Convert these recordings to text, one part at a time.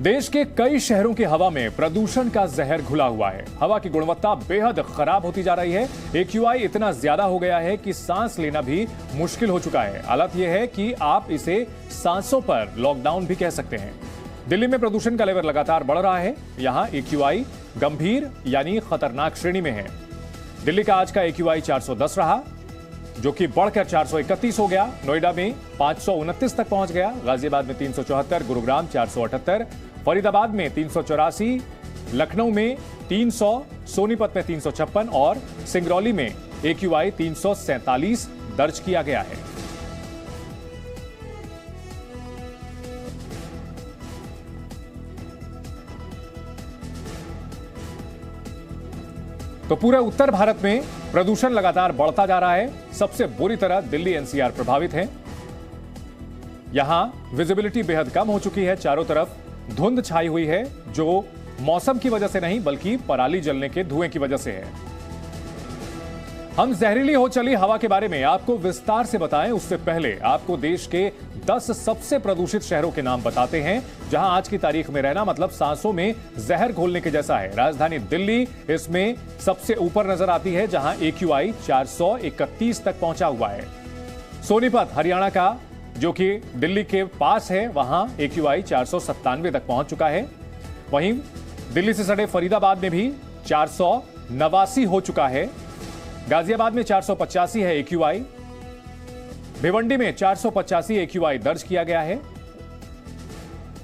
देश के कई शहरों की हवा में प्रदूषण का जहर घुला हुआ है। हवा की गुणवत्ता बेहद खराब होती जा रही है। AQI इतना ज्यादा हो गया है कि सांस लेना भी मुश्किल हो चुका है। हालत यह है कि आप इसे सांसों पर लॉकडाउन भी कह सकते हैं। दिल्ली में प्रदूषण का लेवल लगातार बढ़ रहा है। यहां AQI गंभीर यानी खतरनाक श्रेणी में है। दिल्ली का आज का AQI 410 रहा, जो कि बढ़कर 431 हो गया। नोएडा में 529 तक पहुंच गया। गाजियाबाद में 374, गुरुग्राम 478, फरीदाबाद में 384, लखनऊ में 300, सोनीपत में 356 और सिंगरौली में AQI 347 दर्ज किया गया है। तो पूरे उत्तर भारत में प्रदूषण लगातार बढ़ता जा रहा है। सबसे बुरी तरह दिल्ली NCR प्रभावित है। यहां विजिबिलिटी बेहद कम हो चुकी है। चारों तरफ धुंध छाई हुई है, जो मौसम की वजह से नहीं बल्कि पराली जलने के धुएं की वजह से है। हम जहरीली हो चली हवा के बारे में आपको विस्तार से बताएं, उससे पहले आपको देश के 10 सबसे प्रदूषित शहरों के नाम बताते हैं, जहां आज की तारीख में रहना मतलब सांसों में जहर घोलने के जैसा है। राजधानी दिल्ली इसमें सबसे ऊपर नजर आती है, जहां AQI 431 तक पहुंचा हुआ है। सोनीपत हरियाणा का, जो कि दिल्ली के पास है, वहां AQI 497 तक पहुंच चुका है। वहीं दिल्ली से सटे फरीदाबाद में भी 489 हो चुका है। गाजियाबाद में 485 है AQI। भिवंडी में 485 AQI दर्ज किया गया है।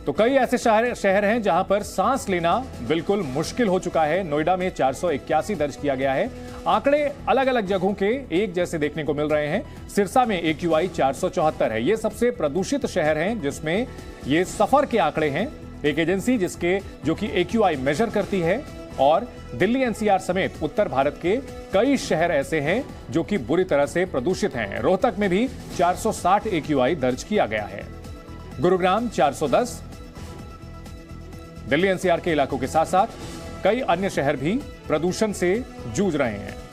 तो कई ऐसे शहर हैं जहां पर सांस लेना बिल्कुल मुश्किल हो चुका है। नोएडा में 481 दर्ज किया गया है। आंकड़े अलग अलग जगहों के एक जैसे देखने को मिल रहे हैं। सिरसा में AQI 474 है। ये सबसे प्रदूषित शहर हैं जिसमें ये सफर के आंकड़े हैं। एक एजेंसी जो कि AQI मेजर करती है, और दिल्ली NCR समेत उत्तर भारत के कई शहर ऐसे हैं जो कि बुरी तरह से प्रदूषित हैं। रोहतक में भी 460 AQI दर्ज किया गया है। गुरुग्राम 410। दिल्ली NCR के इलाकों के साथ साथ कई अन्य शहर भी प्रदूषण से जूझ रहे हैं।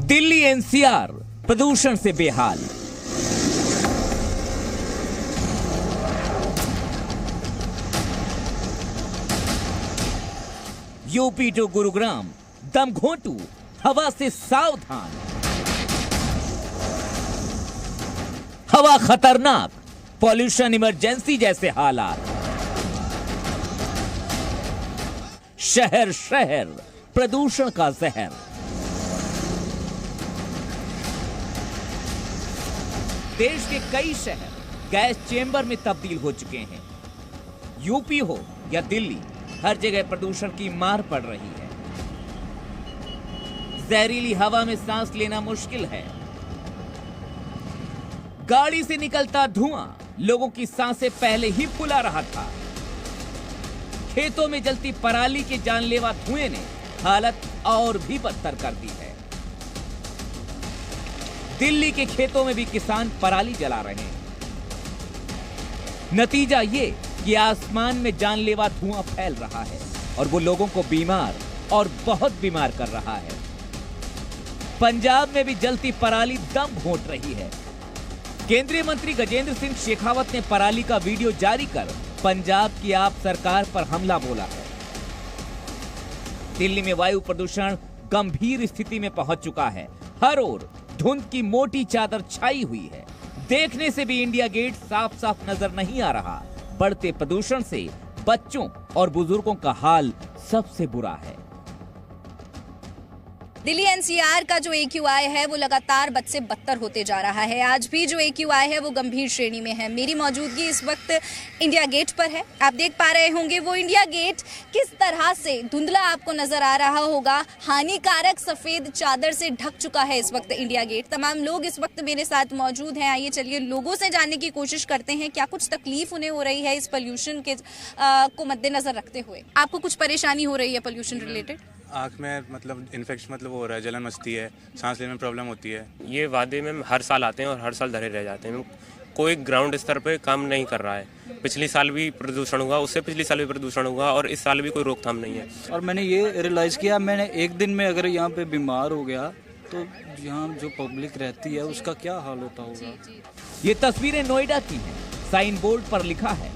दिल्ली NCR प्रदूषण से बेहाल। यूपी टू गुरुग्राम दम घोंटू, हवा से सावधान। हवा खतरनाक, पॉल्यूशन इमरजेंसी जैसे हालात। शहर शहर प्रदूषण का जहर। देश के कई शहर गैस चेंबर में तब्दील हो चुके हैं। यूपी हो या दिल्ली, हर जगह प्रदूषण की मार पड़ रही है। जहरीली हवा में सांस लेना मुश्किल है। गाड़ी से निकलता धुआं लोगों की सांसें पहले ही फुला रहा था। खेतों में जलती पराली के जानलेवा धुएं ने हालत और भी बदतर कर दी है। दिल्ली के खेतों में भी किसान पराली जला रहे हैं। नतीजा ये कि आसमान में जानलेवा धुआं फैल रहा है और वो लोगों को बीमार और बहुत बीमार कर रहा है। पंजाब में भी जलती पराली दम घोंट रही है। केंद्रीय मंत्री गजेंद्र सिंह शेखावत ने पराली का वीडियो जारी कर पंजाब की आप सरकार पर हमला बोला है। दिल्ली में वायु प्रदूषण गंभीर स्थिति में पहुंच चुका है। हर ओर धुंध की मोटी चादर छाई हुई है। देखने से भी इंडिया गेट साफ साफ नजर नहीं आ रहा। बढ़ते प्रदूषण से बच्चों और बुजुर्गों का हाल सबसे बुरा है। दिल्ली NCR का जो AQI है वो लगातार बद से बदतर होते जा रहा है। आज भी जो AQI है वो गंभीर श्रेणी में है। मेरी मौजूदगी इस वक्त इंडिया गेट पर है। आप देख पा रहे होंगे वो इंडिया गेट किस तरह से धुंधला आपको नजर आ रहा होगा। हानिकारक सफेद चादर से ढक चुका है इस वक्त इंडिया गेट। तमाम लोग इस वक्त मेरे साथ मौजूद हैं। आइए चलिए लोगों से जानने की कोशिश करते हैं क्या कुछ तकलीफ उन्हें हो रही है इस पोल्यूशन के को मद्देनजर रखते हुए। आपको कुछ परेशानी हो रही है पोल्यूशन रिलेटेड? आँख में मतलब इन्फेक्शन मतलब हो रहा है, जलन मचती है, सांस लेने में प्रॉब्लम होती है। ये वादे में हर साल आते हैं और हर साल धरे रह जाते हैं। कोई ग्राउंड स्तर पे काम नहीं कर रहा है। पिछले साल भी प्रदूषण हुआ, उससे पिछले साल भी प्रदूषण हुआ और इस साल भी कोई रोकथाम नहीं है। और मैंने ये रियलाइज़ किया, मैंने एक दिन में अगर यहाँ पे बीमार हो गया तो यहाँ जो पब्लिक रहती है उसका क्या हाल होता होगा। ये तस्वीरें नोएडा की हैं। साइन बोर्ड पर लिखा है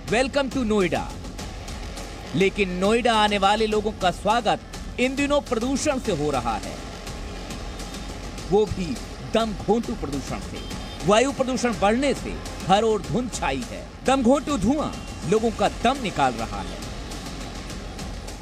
वेलकम टू नोएडा, लेकिन नोएडा आने वाले लोगों का स्वागत इन दिनों प्रदूषण से हो रहा है, वो भी दम घोंटू प्रदूषण से। वायु प्रदूषण बढ़ने से हर ओर धुंध छाई है। दम घोंटू धुआं लोगों का दम निकाल रहा है।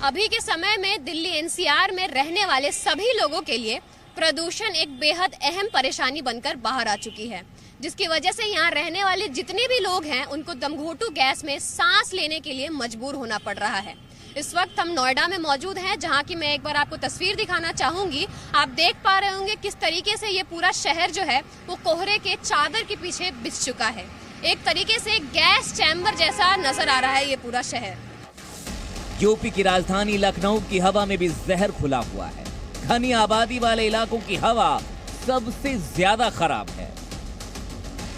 अभी के समय में दिल्ली एनसीआर में रहने वाले सभी लोगों के लिए प्रदूषण एक बेहद अहम परेशानी बनकर बाहर आ चुकी है, जिसकी वजह से यहाँ रहने वाले जितने भी लोग हैं उनको दमघोंटू गैस में सांस लेने के लिए मजबूर होना पड़ रहा है। इस वक्त हम नोएडा में मौजूद हैं, जहाँ की मैं एक बार आपको तस्वीर दिखाना चाहूंगी। आप देख पा रहे होंगे किस तरीके से ये पूरा शहर जो है वो कोहरे के चादर के पीछे बिछ चुका है। एक तरीके से गैस चैम्बर जैसा नजर आ रहा है ये पूरा शहर। यूपी की राजधानी लखनऊ की हवा में भी जहर खुला हुआ है। घनी आबादी वाले इलाकों की हवा सबसे ज्यादा खराब है।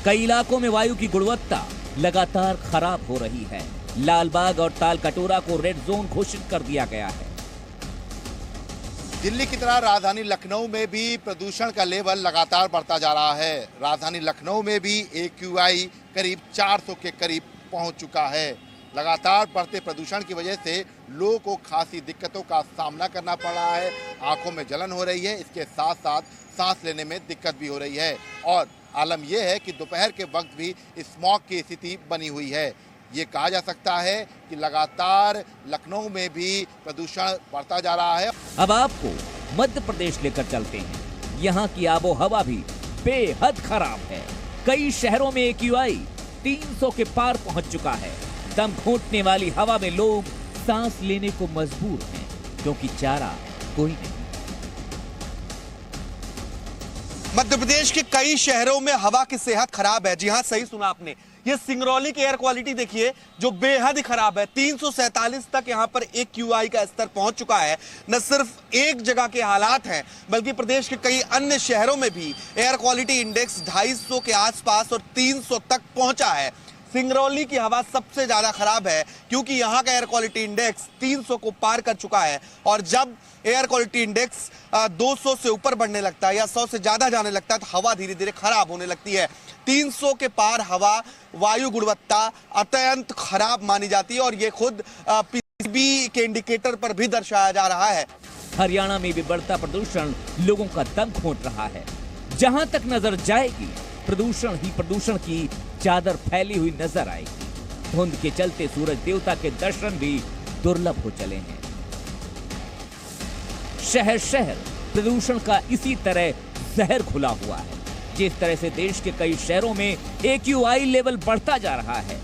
कई इलाकों में वायु की गुणवत्ता लगातार खराब हो रही है। लालबाग और ताल कटोरा को रेड जोन घोषित कर दिया गया है। दिल्ली की तरह राजधानी लखनऊ में भी प्रदूषण का लेवल लगातार बढ़ता जा रहा है। राजधानी लखनऊ में भी AQI करीब 400 के करीब पहुंच चुका है। लगातार बढ़ते प्रदूषण की वजह से लोगों को खासी दिक्कतों का सामना करना पड़ रहा है। आंखों में जलन हो रही है, इसके साथ साथ सांस लेने में दिक्कत भी हो रही है। और आलम यह है कि दोपहर के वक्त भी स्मॉग की स्थिति बनी हुई है। ये कहा जा सकता है कि लगातार लखनऊ में भी प्रदूषण बढ़ता जा रहा है। अब आपको मध्य प्रदेश लेकर चलते हैं। यहाँ की आबो हवा भी बेहद खराब है। कई शहरों में AQI 300 के पार पहुंच चुका है। दम घोंटने वाली हवा में लोग सांस लेने को मजबूर हैं, क्योंकि चारा कोई नहीं। मध्य प्रदेश के कई शहरों में हवा की सेहत खराब है। जी हाँ, सही सुना आपने। ये सिंगरौली की एयर क्वालिटी देखिए जो बेहद ही खराब है। 347 तक यहाँ पर AQI का स्तर पहुंच चुका है। न सिर्फ एक जगह के हालात हैं, बल्कि प्रदेश के कई अन्य शहरों में भी एयर क्वालिटी इंडेक्स 250 के आसपास और 300 तक पहुंचा है। सिंगरौली की हवा सबसे ज्यादा खराब है, क्योंकि यहाँ का एयर क्वालिटी इंडेक्स 300 को पार कर चुका है। और जब एयर क्वालिटी इंडेक्स 200 से ऊपर बढ़ने लगता है या 100 से ज्यादा जाने लगता है तो हवा धीरे धीरे खराब होने लगती है। 300 के पार हवा वायु गुणवत्ता अत्यंत खराब मानी जाती है और ये खुद PCB के इंडिकेटर पर भी दर्शाया जा रहा है। हरियाणा में भी बढ़ता प्रदूषण लोगों का दम घोंट रहा है। जहां तक नजर जाएगी प्रदूषण ही प्रदूषण की चादर फैली हुई नजर आएगी। धुंध के चलते सूरज देवता के दर्शन भी दुर्लभ हो चले हैं। शहर शहर प्रदूषण का इसी तरह जहर खुला हुआ है। जिस तरह से देश के कई शहरों में AQI लेवल बढ़ता जा रहा है,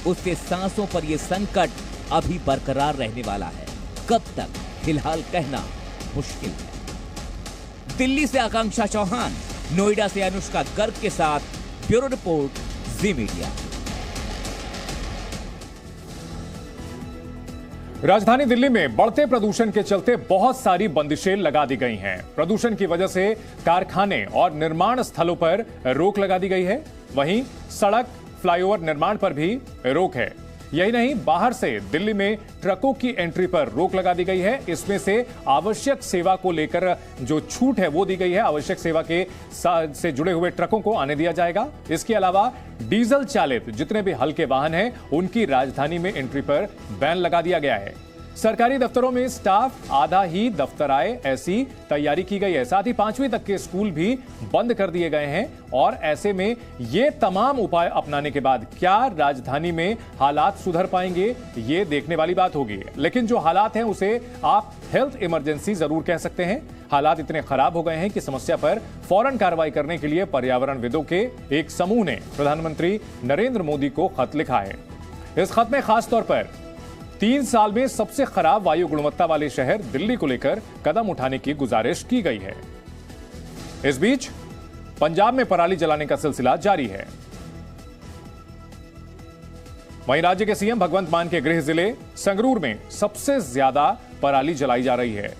उससे सांसों पर यह संकट अभी बरकरार रहने वाला है। कब तक, फिलहाल कहना मुश्किल है। दिल्ली से आकांक्षा चौहान, नोएडा से अनुष्का गर्ग के साथ ब्यूरो रिपोर्ट, जी मीडिया। राजधानी दिल्ली में बढ़ते प्रदूषण के चलते बहुत सारी बंदिशें लगा दी गई हैं। प्रदूषण की वजह से कारखाने और निर्माण स्थलों पर रोक लगा दी गई है। वहीं सड़क, फ्लाईओवर निर्माण पर भी रोक है। यही नहीं, बाहर से दिल्ली में ट्रकों की एंट्री पर रोक लगा दी गई है। इसमें से आवश्यक सेवा को लेकर जो छूट है वो दी गई है। आवश्यक सेवा के से जुड़े हुए ट्रकों को आने दिया जाएगा। इसके अलावा डीजल चालित जितने भी हल्के वाहन हैं उनकी राजधानी में एंट्री पर बैन लगा दिया गया है। सरकारी दफ्तरों में स्टाफ आधा ही दफ्तर आए, ऐसी तैयारी की गई है। साथ ही 5वीं तक के स्कूल भी बंद कर दिए गए हैं। और ऐसे में ये तमाम उपाय अपनाने के बाद क्या राजधानी में हालात सुधर पाएंगे, ये देखने वाली बात होगी। लेकिन जो हालात हैं उसे आप हेल्थ इमरजेंसी जरूर कह सकते हैं। हालात इतने खराब हो गए हैं कि समस्या पर फौरन कार्रवाई करने के लिए पर्यावरणविदों के एक समूह ने प्रधानमंत्री नरेंद्र मोदी को खत लिखा है। इस खत में खासतौर पर 3 साल में सबसे खराब वायु गुणवत्ता वाले शहर दिल्ली को लेकर कदम उठाने की गुजारिश की गई है। इस बीच पंजाब में पराली जलाने का सिलसिला जारी है। वहीं राज्य के सीएम भगवंत मान के गृह जिले संगरूर में सबसे ज्यादा पराली जलाई जा रही है।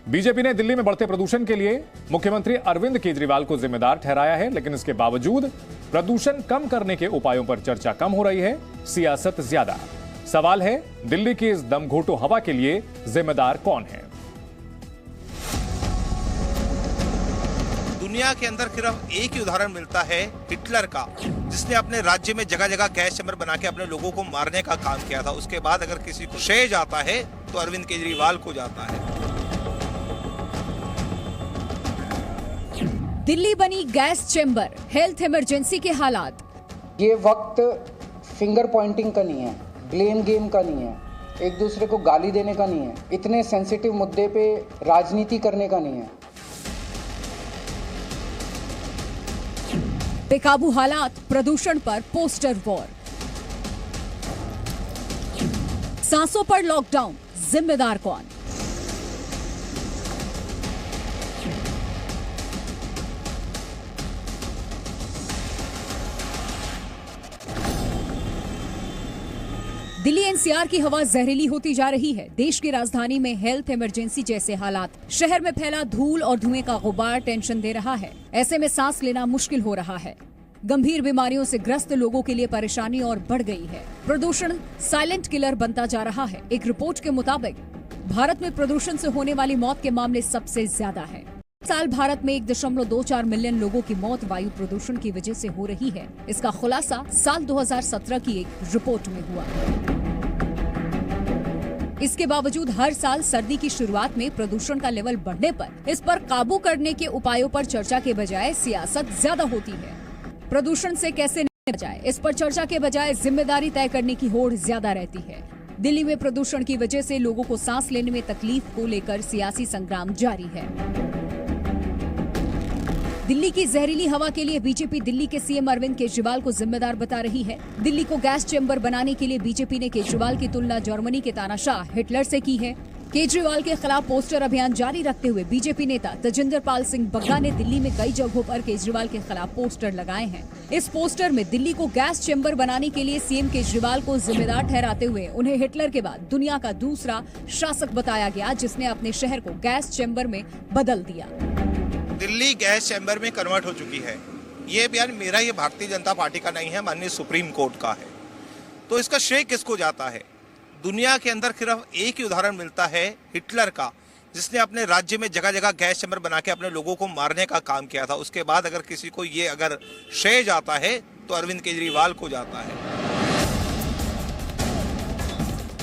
बीजेपी ने दिल्ली में बढ़ते प्रदूषण के लिए मुख्यमंत्री अरविंद केजरीवाल को जिम्मेदार ठहराया है, लेकिन इसके बावजूद प्रदूषण कम करने के उपायों पर चर्चा कम हो रही है, सियासत ज्यादा। सवाल है, दिल्ली की इस दमघोटू हवा के लिए जिम्मेदार कौन है? दुनिया के अंदर सिर्फ एक ही उदाहरण मिलता है हिटलर का, जिसने अपने राज्य में जगह जगह गैस चैम्बर बना के अपने लोगों को मारने का काम किया था। उसके बाद अगर किसी को श्रेय जाता है तो अरविंद केजरीवाल को जाता है। दिल्ली बनी गैस चैम्बर, हेल्थ इमरजेंसी के हालात। ये वक्त फिंगर पॉइंटिंग का नहीं है, ब्लेम गेम का नहीं है, एक दूसरे को गाली देने का नहीं है, इतने सेंसिटिव मुद्दे पे राजनीति करने का नहीं है। बेकाबू हालात, प्रदूषण पर पोस्टर वॉर। सांसों पर लॉकडाउन, जिम्मेदार कौन? दिल्ली एनसीआर की हवा जहरीली होती जा रही है। देश की राजधानी में हेल्थ इमरजेंसी जैसे हालात, शहर में फैला धूल और धुएं का गुबार टेंशन दे रहा है। ऐसे में सांस लेना मुश्किल हो रहा है। गंभीर बीमारियों से ग्रस्त लोगों के लिए परेशानी और बढ़ गई है। प्रदूषण साइलेंट किलर बनता जा रहा है। एक रिपोर्ट के मुताबिक भारत में प्रदूषण से होने वाली मौत के मामले सबसे ज्यादा है। साल भारत में 1.24 मिलियन लोगों की मौत वायु प्रदूषण की वजह से हो रही है। इसका खुलासा साल 2017 की एक रिपोर्ट में हुआ। इसके बावजूद हर साल सर्दी की शुरुआत में प्रदूषण का लेवल बढ़ने पर इस पर काबू करने के उपायों पर चर्चा के बजाय सियासत ज्यादा होती है। प्रदूषण से कैसे निपटा जाए, इस पर चर्चा के बजाय जिम्मेदारी तय करने की होड़ ज्यादा रहती है। दिल्ली में प्रदूषण की वजह से लोगों को सांस लेने में तकलीफ को लेकर सियासी संग्राम जारी है। दिल्ली की जहरीली हवा के लिए बीजेपी दिल्ली के सीएम अरविंद केजरीवाल को जिम्मेदार बता रही है। दिल्ली को गैस चैम्बर बनाने के लिए बीजेपी ने केजरीवाल की तुलना जर्मनी के तानाशाह हिटलर से की है। केजरीवाल के खिलाफ पोस्टर अभियान जारी रखते हुए बीजेपी नेता तजिंदर पाल सिंह बग्गा ने दिल्ली में कई जगहों पर केजरीवाल के खिलाफ पोस्टर लगाए हैं। इस पोस्टर में दिल्ली को गैस चैम्बर बनाने के लिए सीएम केजरीवाल को जिम्मेदार ठहराते हुए उन्हें हिटलर के बाद दुनिया का दूसरा शासक बताया गया, जिसने अपने शहर को गैस चैम्बर में बदल दिया। दिल्ली गैस चैम्बर में कन्वर्ट हो चुकी है। ये बयान मेरा, ये भारतीय जनता पार्टी का नहीं है, माननीय सुप्रीम कोर्ट का है। तो इसका श्रेय किसको जाता है? दुनिया के अंदर सिर्फ एक ही उदाहरण मिलता है हिटलर का, जिसने अपने राज्य में जगह जगह गैस चैम्बर बना के अपने लोगों को मारने का काम किया था। उसके बाद अगर किसी को ये अगर श्रेय जाता है तो अरविंद केजरीवाल को जाता है।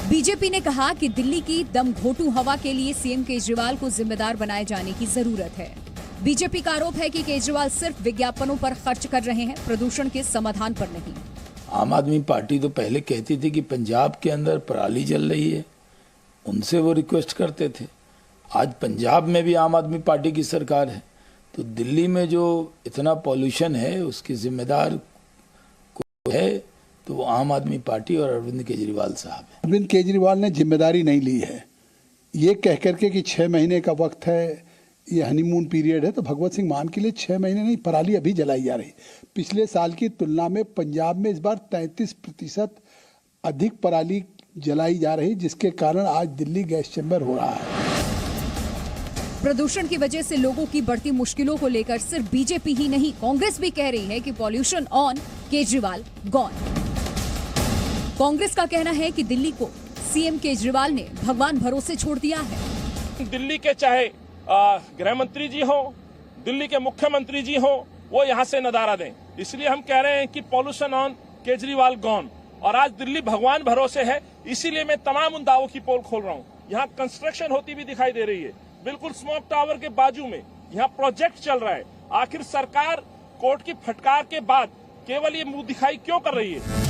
बीजेपी ने कहा कि दिल्ली की दमघोटू हवा के लिए सीएम केजरीवाल को जिम्मेदार बनाए जाने की जरूरत है। बीजेपी का आरोप है कि केजरीवाल सिर्फ विज्ञापनों पर खर्च कर रहे हैं, प्रदूषण के समाधान पर नहीं। आम आदमी पार्टी तो पहले कहती थी कि पंजाब के अंदर पराली जल रही है, उनसे वो रिक्वेस्ट करते थे। आज पंजाब में भी आम आदमी पार्टी की सरकार है, तो दिल्ली में जो इतना पॉल्यूशन है उसकी जिम्मेदार को है तो वो आम आदमी पार्टी और अरविंद केजरीवाल साहब है। अरविंद केजरीवाल ने जिम्मेदारी नहीं ली है। ये कह करके कि 6 महीने का वक्त है, ये हनीमून पीरियड है, तो भगवत सिंह मान के लिए 6 महीने नहीं, पराली अभी जलाई जा रही। पिछले साल की तुलना में पंजाब में इस बार 33% अधिक पराली जलाई जा रही, जिसके कारण आज दिल्ली गैस चैम्बर हो रहा है। प्रदूषण की वजह से लोगों की बढ़ती मुश्किलों को लेकर सिर्फ बीजेपी ही नहीं, कांग्रेस भी कह रही है कि pollution on, Kejriwal gone. Congress का कहना है कि दिल्ली को सीएम केजरीवाल ने भगवान भरोसे छोड़ दिया है। दिल्ली के चाहे गृह मंत्री जी हो, दिल्ली के मुख्यमंत्री जी हो, वो यहाँ से नदारा दें। इसलिए हम कह रहे हैं कि पॉल्यूशन ऑन, केजरीवाल गॉन। और आज दिल्ली भगवान भरोसे है, इसीलिए मैं तमाम उन दावों की पोल खोल रहा हूँ। यहाँ कंस्ट्रक्शन होती भी दिखाई दे रही है, बिल्कुल स्मोक टावर के बाजू में यहाँ प्रोजेक्ट चल रहा है। आखिर सरकार कोर्ट की फटकार के बाद केवल ये मुंह दिखाई क्यों कर रही है?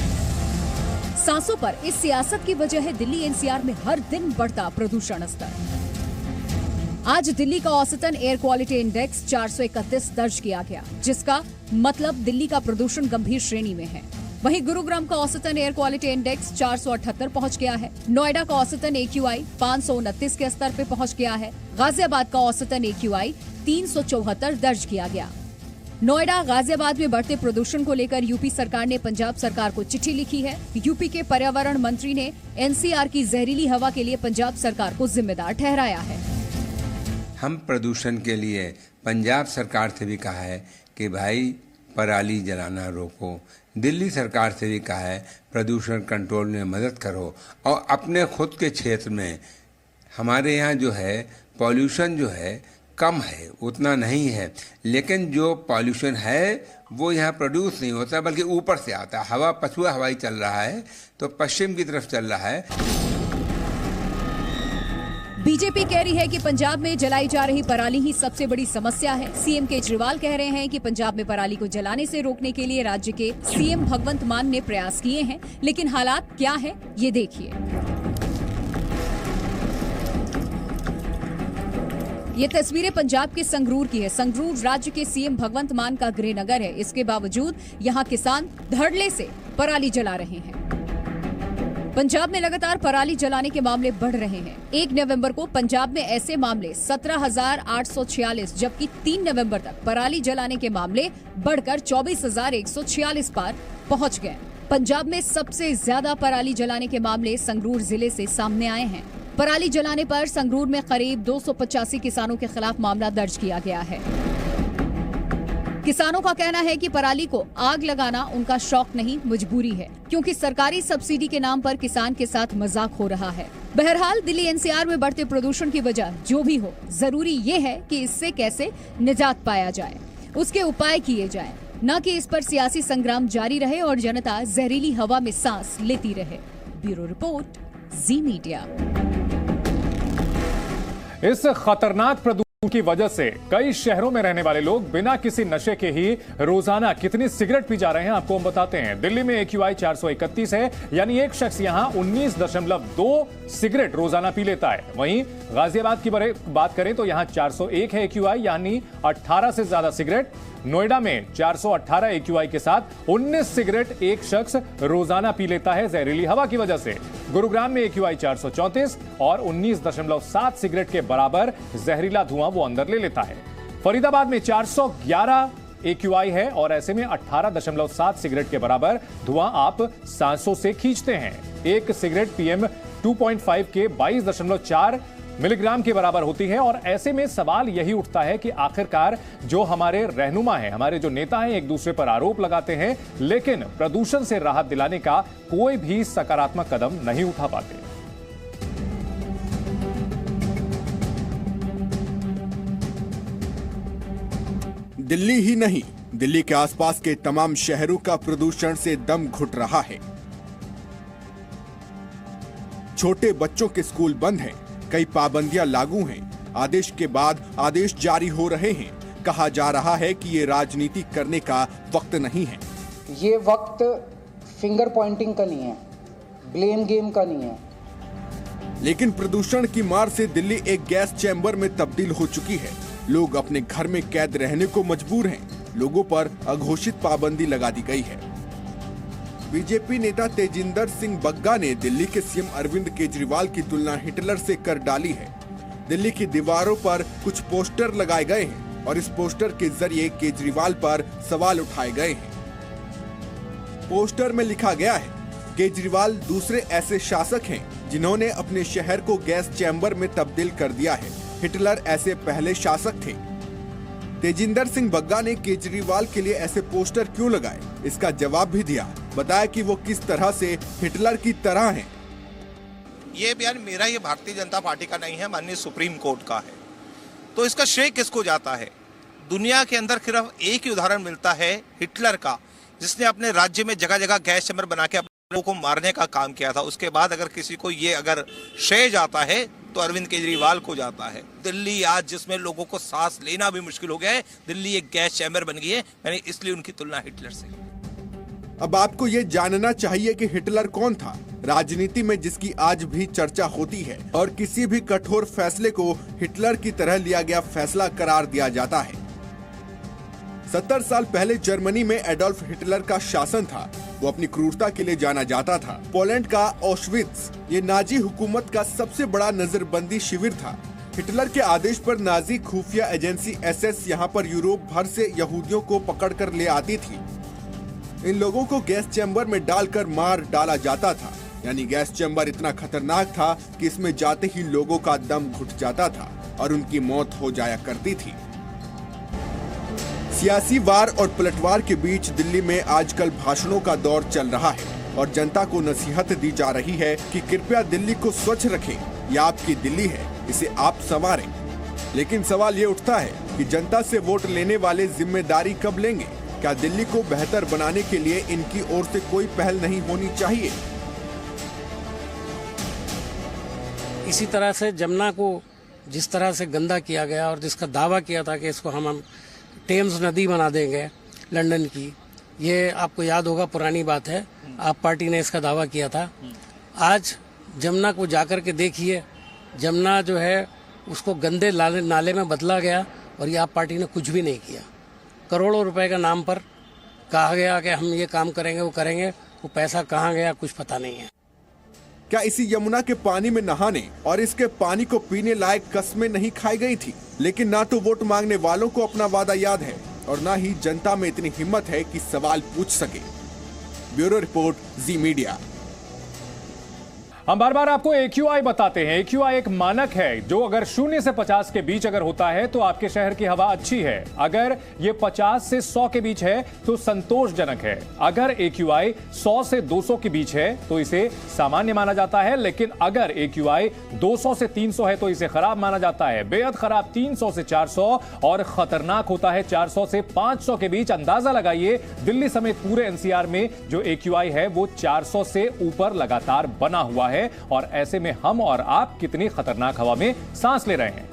सांसों पर इस सियासत की वजह है दिल्ली एनसीआर में हर दिन बढ़ता प्रदूषण स्तर। आज दिल्ली का औसतन एयर क्वालिटी इंडेक्स 431 दर्ज किया गया, जिसका मतलब दिल्ली का प्रदूषण गंभीर श्रेणी में है। वहीं गुरुग्राम का औसतन एयर क्वालिटी इंडेक्स 478 पहुंच गया है। नोएडा का औसतन AQI 529 के स्तर पे पहुंच गया है। गाजियाबाद का औसतन AQI 374 दर्ज किया गया। नोएडा, गाजियाबाद में बढ़ते प्रदूषण को लेकर यूपी सरकार ने पंजाब सरकार को चिट्ठी लिखी है। यूपी के पर्यावरण मंत्री ने एनसीआर की जहरीली हवा के लिए पंजाब सरकार को जिम्मेदार ठहराया है। हम प्रदूषण के लिए पंजाब सरकार से भी कहा है कि भाई पराली जलाना रोको। दिल्ली सरकार से भी कहा है प्रदूषण कंट्रोल में मदद करो और अपने खुद के क्षेत्र में। हमारे यहाँ जो है पॉल्यूशन जो है कम है, उतना नहीं है, लेकिन जो पॉल्यूशन है वो यहाँ प्रोड्यूस नहीं होता बल्कि ऊपर से आता है। हवा पछुआ हवाई चल रहा है तो पश्चिम की तरफ चल रहा है। बीजेपी कह रही है कि पंजाब में जलाई जा रही पराली ही सबसे बड़ी समस्या है। सीएम केजरीवाल कह रहे हैं कि पंजाब में पराली को जलाने से रोकने के लिए राज्य के सीएम भगवंत मान ने प्रयास किए हैं, लेकिन हालात क्या है ये देखिए। ये तस्वीरें पंजाब के संगरूर की है। संगरूर राज्य के सीएम भगवंत मान का गृहनगर है। इसके बावजूद यहाँ किसान धड़ल्ले से पराली जला रहे हैं। पंजाब में लगातार पराली जलाने के मामले बढ़ रहे हैं। 1 नवंबर को पंजाब में ऐसे मामले 17,846, जबकि 3 नवंबर तक पराली जलाने के मामले बढ़कर 24,146 पार पहुंच गए। पंजाब में सबसे ज्यादा पराली जलाने के मामले संगरूर जिले से सामने आए हैं। पराली जलाने पर संगरूर में करीब 285 किसानों के खिलाफ मामला दर्ज किया गया है। किसानों का कहना है कि पराली को आग लगाना उनका शौक नहीं, मजबूरी है, क्योंकि सरकारी सब्सिडी के नाम पर किसान के साथ मजाक हो रहा है। बहरहाल दिल्ली एनसीआर में बढ़ते प्रदूषण की वजह जो भी हो, जरूरी ये है कि इससे कैसे निजात पाया जाए, उसके उपाय किए जाएं, न कि इस पर सियासी संग्राम जारी रहे और जनता जहरीली हवा में सांस लेती रहे। ब्यूरो रिपोर्ट, जी मीडिया। इस खतरनाक प्रदूषण की वजह से कई शहरों में रहने वाले लोग बिना किसी नशे के ही रोजाना कितनी सिगरेट पी जा रहे हैं, आपको हम बताते हैं। दिल्ली में AQI 431 है, यानी एक शख्स यहां 19.2 सिगरेट रोजाना पी लेता है। वहीं गाजियाबाद की बात करें तो यहां 401 है AQI, यानी 18 से ज्यादा सिगरेट। नोएडा में 418 AQI के साथ 19 सिगरेट एक शख्स रोजाना पी लेता है जहरीली हवा की वजह से। गुरुग्राम में AQI 434 और 19.7 सिगरेट के बराबर जहरीला धुआं वो अंदर ले लेता है। फरीदाबाद में 411 AQI है और ऐसे में 18.7 सिगरेट के बराबर धुआं आप सांसों से खींचते हैं। एक सिगरेट PM 2.5 के 22.4 मिलीग्राम के बराबर होती है। और ऐसे में सवाल यही उठता है कि आखिरकार जो हमारे रहनुमा हैं, हमारे जो नेता हैं, एक दूसरे पर आरोप लगाते हैं, लेकिन प्रदूषण से राहत दिलाने का कोई भी सकारात्मक कदम नहीं उठा पाते। दिल्ली ही नहीं, दिल्ली के आसपास के तमाम शहरों का प्रदूषण से दम घुट रहा है। छोटे बच्चों के स्कूल बंद हैं, कई पाबंदियां लागू हैं, आदेश के बाद आदेश जारी हो रहे हैं। कहा जा रहा है कि ये राजनीति करने का वक्त नहीं है। ये वक्त फिंगर पॉइंटिंग का नहीं है, ब्लेम गेम का नहीं है। लेकिन प्रदूषण की मार से दिल्ली एक गैस चैम्बर में तब्दील हो चुकी है। लोग अपने घर में कैद रहने को मजबूर हैं। लोगों पर अघोषित पाबंदी लगा दी गई है। बीजेपी नेता तेजिंदर सिंह बग्गा ने दिल्ली के सीएम अरविंद केजरीवाल की तुलना हिटलर से कर डाली है। दिल्ली की दीवारों पर कुछ पोस्टर लगाए गए हैं और इस पोस्टर के जरिए केजरीवाल पर सवाल उठाए गए हैं। पोस्टर में लिखा गया है, केजरीवाल दूसरे ऐसे शासक हैं जिन्होंने अपने शहर को गैस चैम्बर में तब्दील कर दिया है। हिटलर ऐसे पहले शासक थे। तेजिंदर सिंह बग्गा ने केजरीवाल के लिए ऐसे पोस्टर क्यों लगाए, इसका जवाब भी दिया। बताया कि वो किस तरह से हिटलर की तरह हैं। ये बयान मेरा, ये भारतीय जनता पार्टी का नहीं है, माननीय सुप्रीम कोर्ट का है। तो इसका श्रेय किसको जाता है? दुनिया के अंदर सिर्फ एक ही उदाहरण मिलता है हिटलर का, जिसने अपने राज्य में जगह जगह गैस चैम्बर बना के अपने लोगों को मारने का काम किया था। उसके बाद अगर किसी को ये अगर श्रेय जाता है तो अरविंद केजरीवाल को जाता है। दिल्ली आज जिसमें लोगों को सांस लेना भी मुश्किल हो गया है, दिल्ली एक गैस चैम्बर बन गई है। मैंने इसलिए उनकी तुलना हिटलर से। अब आपको ये जानना चाहिए कि हिटलर कौन था, राजनीति में जिसकी आज भी चर्चा होती है और किसी भी कठोर फैसले को हिटलर की तरह लिया गया फैसला करार दिया जाता है। 70 साल पहले जर्मनी में एडोल्फ हिटलर का शासन था। वो अपनी क्रूरता के लिए जाना जाता था। पोलैंड का ऑश्विट्ज ये नाजी हुकूमत का सबसे बड़ा नजरबंदी शिविर था। हिटलर के आदेश पर नाजी खुफिया एजेंसी SS यहाँ पर यूरोप भर से यहूदियों को पकड़कर ले आती थी। इन लोगों को गैस चैम्बर में डालकर मार डाला जाता था। यानी गैस चैम्बर इतना खतरनाक था कि इसमें जाते ही लोगों का दम घुट जाता था और उनकी मौत हो जाया करती थी। सियासी वार और पलटवार के बीच दिल्ली में आजकल भाषणों का दौर चल रहा है और जनता को नसीहत दी जा रही है कि कृपया दिल्ली को स्वच्छ रखें, यह आपकी दिल्ली है, इसे आप संवारें। लेकिन सवाल ये उठता है कि जनता से वोट लेने वाले जिम्मेदारी कब लेंगे? क्या दिल्ली को बेहतर बनाने के लिए इनकी ओर से कोई पहल नहीं होनी चाहिए? इसी तरह से जमुना को जिस तरह से गंदा किया गया और जिसका दावा किया था कि इसको हम टेम्स नदी बना देंगे लंदन की, ये आपको याद होगा, पुरानी बात है, आप पार्टी ने इसका दावा किया था। आज जमुना को जाकर के देखिए, जमुना जो है उसको गंदे नाले में बदला गया और ये आप पार्टी ने कुछ भी नहीं किया। करोड़ों रुपए का नाम पर कहा गया कि हम ये काम करेंगे, वो करेंगे, वो पैसा कहाँ गया कुछ पता नहीं है। क्या इसी यमुना के पानी में नहाने और इसके पानी को पीने लायक कस्में नहीं खाई गई थी? लेकिन ना तो वोट मांगने वालों को अपना वादा याद है और ना ही जनता में इतनी हिम्मत है कि सवाल पूछ सके। ब्यूरो रिपोर्ट, जी मीडिया। हम बार बार आपको AQI बताते हैं। AQI एक मानक है जो अगर 0 से 50 के बीच अगर होता है तो आपके शहर की हवा अच्छी है। अगर ये 50 से 100 के बीच है तो संतोषजनक है। अगर AQI 100 से 200 के बीच है तो इसे सामान्य माना जाता है। लेकिन अगर AQI 200 से 300 है तो इसे खराब माना जाता है। बेहद खराब 300 से 400 और खतरनाक होता है 400 से 500 के बीच। अंदाजा लगाइए, दिल्ली समेत पूरे NCR में जो AQI है वो 400 से ऊपर लगातार बना हुआ है। और ऐसे में हम और आप कितनी खतरनाक हवा में सांस ले रहे हैं।